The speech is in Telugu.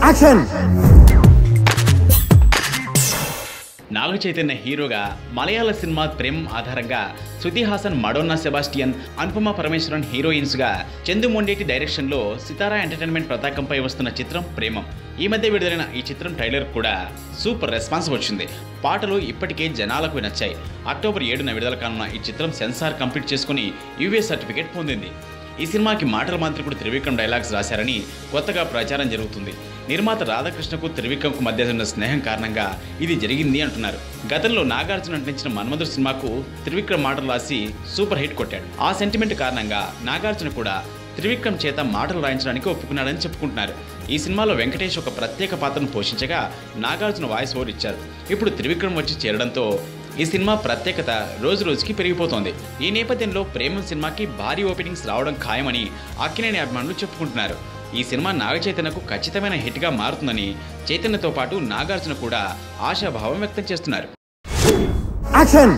యాక్షన్. నాగ చైతన్య హీరోగా మలయాళ సినిమా ప్రేమ్ ఆధారంగా శృతి హాసన్, మడోన్నా సెబాస్టియన్, అనుపమ పరమేశ్వరన్ హీరోయిన్స్గా చందు మొండేటి డైరెక్షన్లో సితారా ఎంటర్టైన్మెంట్ పతాకంపై వస్తున్న చిత్రం ప్రేమం. ఈ మధ్య విడుదలైన ఈ చిత్రం ట్రైలర్ కూడా సూపర్ రెస్పాన్స్ వచ్చింది. పాటలు ఇప్పటికే జనాలకు నచ్చాయి. అక్టోబర్ 7న విడుదల కానున్న ఈ చిత్రం సెన్సార్ కంప్లీట్ చేసుకుని యూఏ సర్టిఫికేట్ పొందింది. ఈ సినిమాకి మాటల మాంత్రికుడు త్రివిక్రమ్ డైలాగ్స్ రాశారని కొత్తగా ప్రచారం జరుగుతుంది. నిర్మాత రాధాకృష్ణకు త్రివిక్రమ్కు మధ్య ఉన్న స్నేహం కారణంగా ఇది జరిగింది అంటున్నారు. గతంలో నాగార్జున నటించిన మన్మధుడు సినిమాకు త్రివిక్రమ్ మాటలు రాసి సూపర్ హిట్ కొట్టాడు. ఆ సెంటిమెంట్ కారణంగా నాగార్జున కూడా త్రివిక్రమ్ చేత మాటలు రాయించడానికి ఒప్పుకున్నాడని చెప్పుకుంటున్నారు. ఈ సినిమాలో వెంకటేష్ ఒక ప్రత్యేక పాత్రను పోషించగా నాగార్జున వాయిస్ ఓవర్ ఇచ్చారు. ఇప్పుడు త్రివిక్రమ్ వచ్చి చేరడంతో ఈ సినిమా ప్రత్యేకత రోజు రోజుకి పెరిగిపోతోంది. ఈ నేపథ్యంలో ప్రేమం సినిమాకి భారీ ఓపెనింగ్స్ రావడం ఖాయమని అక్కినేని అభిమానులు చెప్పుకుంటున్నారు. ఈ సినిమా నాగ చైతన్యకు ఖచ్చితమైన హిట్గా మారుతుందని చైతన్యతో పాటు నాగార్జున కూడా ఆశాభావం వ్యక్తం చేస్తున్నారు. యాక్షన్.